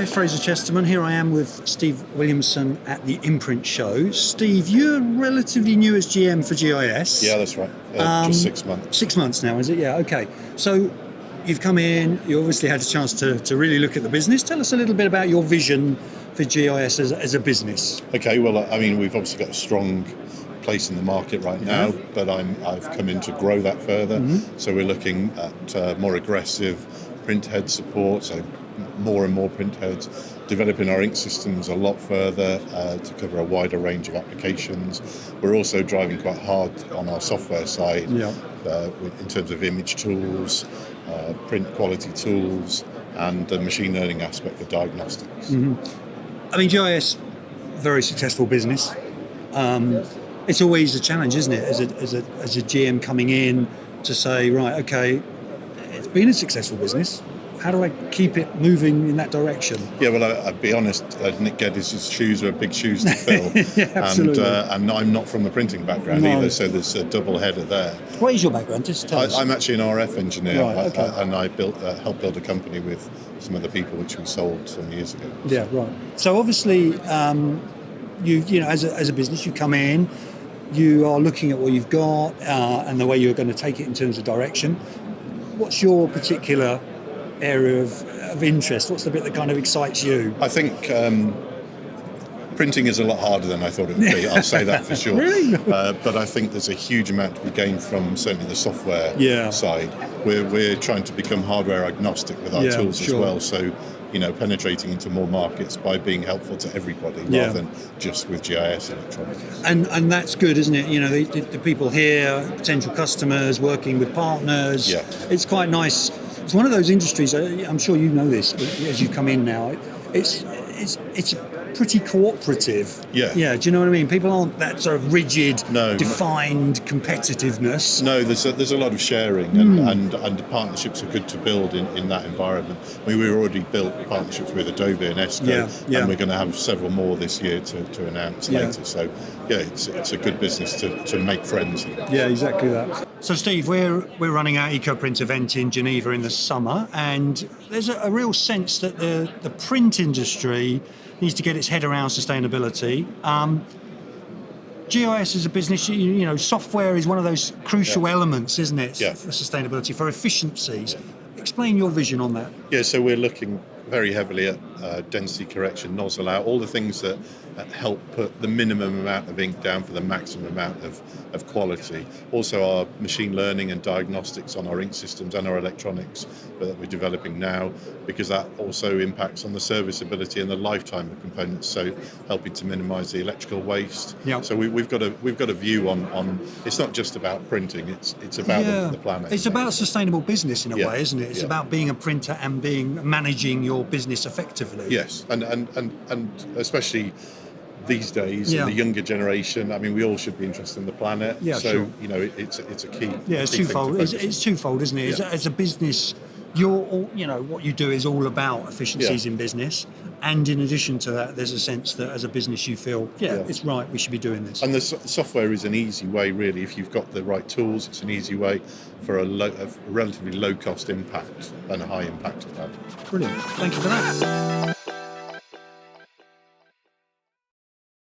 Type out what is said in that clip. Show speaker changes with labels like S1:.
S1: Hi, Fraser Chesterman. Here I am with Steve Williamson at the InPrint show. Steve, you're relatively new as GM for GIS.
S2: Yeah, that's right. Just 6 months.
S1: 6 months now, is it? Yeah, okay. So you've come in, you obviously had a chance to really look at the business. Tell us a little bit about your vision for GIS as a business.
S2: Okay, well, I mean, we've obviously got a strong place in the market right now, but I've come in to grow that further. So we're looking at more aggressive print head support, so more and more print heads, developing our ink systems a lot further to cover a wider range of applications. We're also driving quite hard on our software side in terms of image tools, print quality tools, and the machine learning aspect for diagnostics.
S1: I mean, GIS, very successful business. It's always a challenge, isn't it, as a GM coming in to say, right, okay, it's been a successful business. How do I keep it moving in that direction?
S2: Yeah, well, I'll be honest, Nick Geddes' shoes are big shoes to fill.
S1: Yeah, absolutely.
S2: And I'm not from the printing background either, so there's a double header there.
S1: What is your background? Just tell us.
S2: I'm actually an RF engineer,
S1: Right, okay.
S2: and I helped build a company with some other people, which we sold some years ago.
S1: Yeah, right. So obviously, you know, as a business, you come in, you are looking at what you've got and the way you're going to take it in terms of direction. What's your particular area of interest? What's the bit that kind of excites you?
S2: I think printing is a lot harder than I thought it would be. I'll say that for sure.
S1: Really?
S2: But I think there's a huge amount to be gained from certainly the software side. We're trying to become hardware agnostic with our tools as well. So, you know, penetrating into more markets by being helpful to everybody rather than just with GIS electronics.
S1: And that's good, isn't it? You know, the people here, potential customers, working with partners.
S2: Yeah.
S1: It's quite nice. It's one of those industries, I'm sure you know this, as you come in now, it's pretty cooperative. Yeah, do you know what I mean? People aren't that sort of rigid, defined competitiveness.
S2: No, there's a lot of sharing and partnerships are good to build in that environment. I mean, we've already built partnerships with Adobe and Esco, and we're going to have several more this year to announce later. So, yeah, it's a good business to make friends.
S1: Yeah, exactly that. So, Steve, we're running our EcoPrint event in Geneva in the summer, and there's a real sense that the print industry needs to get its head around sustainability. GIS as a business, you know, software is one of those crucial elements, isn't it, for sustainability, for efficiencies. Explain your vision on that.
S2: Yeah, so we're looking very heavily at density correction, nozzle out, all the things that help put the minimum amount of ink down for the maximum amount of quality. Also our machine learning and diagnostics on our ink systems and our electronics that we're developing now, because that also impacts on the serviceability and the lifetime of components, so helping to minimise the electrical waste. So we've got a view on it's not just about printing, it's about the planet.
S1: It's about sustainable business in a way, isn't it? It's about being a printer and managing your business effectively.
S2: Yes, and especially these days, in the younger generation, I mean, we all should be interested in the planet. Yeah, so, you know, it's a key.
S1: Yeah, it's twofold. It's twofold, isn't it? As a business, what you do is all about efficiencies in business, and in addition to that, there's a sense that as a business you feel, it's right, we should be doing this.
S2: And the software is an easy way, really. If you've got the right tools, it's an easy way for a relatively low cost impact and a high impact of that.
S1: Brilliant. Thank you for that.